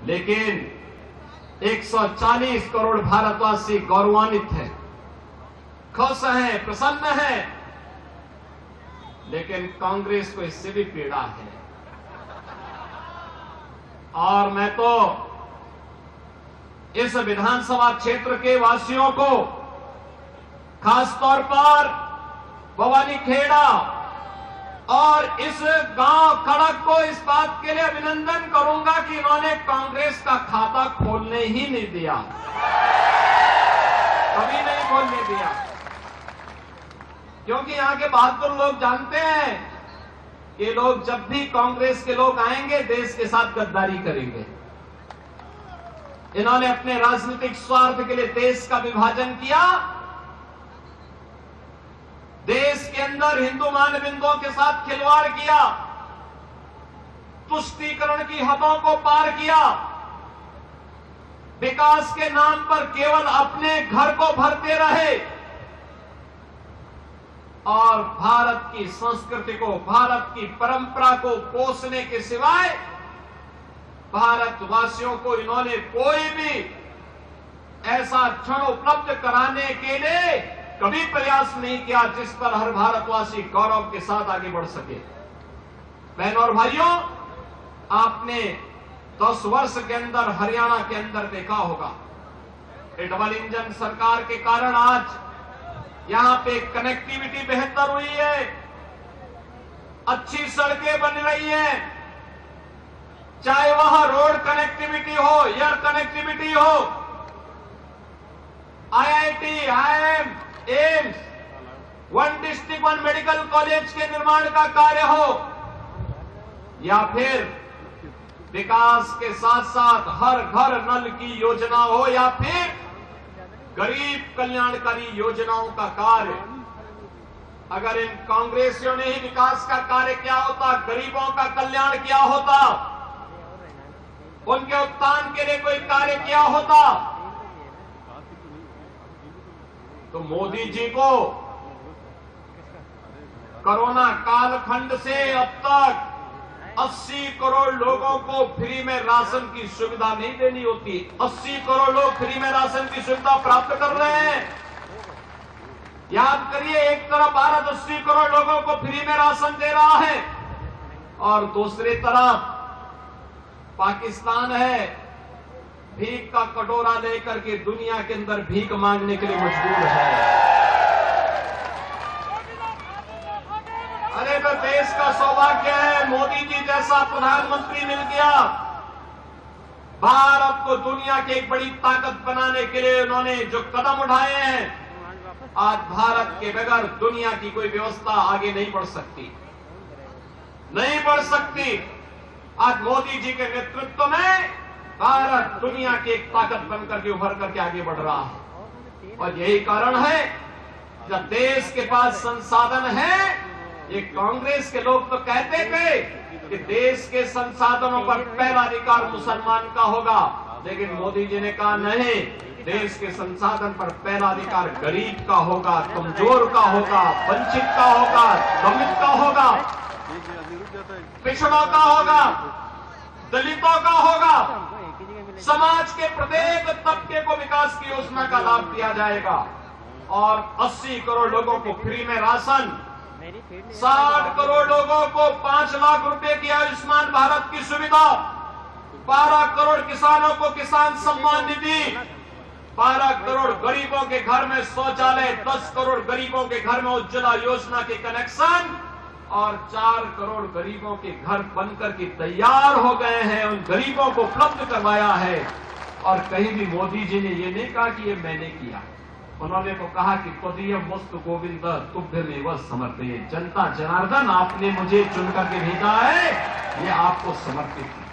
लेकिन 140 करोड़ भारतवासी गौरवान्वित हैं, खुश हैं, प्रसन्न हैं। लेकिन कांग्रेस को इससे भी पीड़ा है। और मैं तो इस विधानसभा क्षेत्र के वासियों को, खासतौर पर भवानीखेड़ा और इस गांव खड़क को इस बात के लिए अभिनंदन करूंगा कि इन्होंने कांग्रेस का खाता खोलने ही नहीं दिया, कभी नहीं खोलने दिया। क्योंकि यहां के बहादुर लोग जानते हैं कि लोग जब भी कांग्रेस के लोग आएंगे देश के साथ गद्दारी करेंगे। इन्होंने अपने राजनीतिक स्वार्थ के लिए देश का विभाजन किया, देश के अंदर हिंदू मानबिंदुओं के साथ खिलवाड़ किया, तुष्टीकरण की हदों को पार किया, विकास के नाम पर केवल अपने घर को भरते रहे और भारत की संस्कृति को, भारत की परंपरा को पोषने के सिवाय भारतवासियों को इन्होंने कोई भी ऐसा क्षण उपलब्ध कराने के लिए कभी प्रयास नहीं किया जिस पर हर भारतवासी गौरव के साथ आगे बढ़ सके। बहनों और भाइयों, आपने 10 वर्ष के अंदर हरियाणा के अंदर देखा होगा कि डबल इंजन सरकार के कारण आज यहां पे कनेक्टिविटी बेहतर हुई है, अच्छी सड़कें बन रही हैं, चाहे वह रोड कनेक्टिविटी हो, एयर कनेक्टिविटी हो, IIT, IIM, AIIMS, one district one medical college के निर्माण का कार्य हो, या फिर विकास के साथ साथ हर घर नल की योजना हो, या फिर गरीब कल्याणकारी योजनाओं का कार्य। अगर इन कांग्रेसियों ने ही विकास का कार्य किया होता, गरीबों का कल्याण किया होता, उनके उत्थान के लिए कोई कार्य किया होता, तो मोदी जी को कोरोना कालखंड से अब तक 80 करोड़ लोगों को फ्री में राशन की सुविधा नहीं देनी होती। 80 करोड़ लोग फ्री में राशन की सुविधा प्राप्त कर रहे हैं। याद करिए, एक तरफ भारत 80 करोड़ लोगों को फ्री में राशन दे रहा है और दूसरी तरफ पाकिस्तान है, भीख का कटोरा लेकर के दुनिया के अंदर भीख मांगने के लिए मजबूर है। अरे तो देश का सौभाग्य है, मोदी जी जैसा प्रधानमंत्री मिल गया। भारत को दुनिया की एक बड़ी ताकत बनाने के लिए उन्होंने जो कदम उठाए हैं, आज भारत के बगैर दुनिया की कोई व्यवस्था आगे नहीं बढ़ सकती, नहीं बढ़ सकती। आज मोदी जी के नेतृत्व में भारत दुनिया की एक ताकत बनकर के उभर करके आगे बढ़ रहा है। और यही कारण है जब देश के पास संसाधन है, ये कांग्रेस के लोग तो कहते थे कि देश के संसाधनों पर पहला अधिकार मुसलमान का होगा, लेकिन मोदी जी ने कहा नहीं, देश के संसाधन पर पहला अधिकार गरीब का होगा, कमजोर का होगा, वंचित का होगा, दलित का होगा, पिछड़ों का होगा, दलितों का होगा। समाज के प्रत्येक तबके को विकास की योजना का लाभ दिया जाएगा। और 80 करोड़ लोगों को फ्री में राशन, 60 करोड़ लोगों को 5 लाख रुपए की आयुष्मान भारत की सुविधा, 12 करोड़ किसानों को किसान सम्मान निधि, 12 करोड़ गरीबों के घर में शौचालय, 10 करोड़ गरीबों के घर में उज्ज्वला योजना के कनेक्शन और 4 करोड़ गरीबों के घर बनकर के तैयार हो गए हैं। उन गरीबों को उपलब्ध करवाया है। और कहीं भी मोदी जी ने ये नहीं कहा कि ये मैंने किया, उन्होंने तो कहा कि त्वदीयम वस्तु गोविंद तुभ्यमेव समर्पये। जनता जनार्दन, आपने मुझे चुनकर के भेजा है, ये आपको समर्पित है।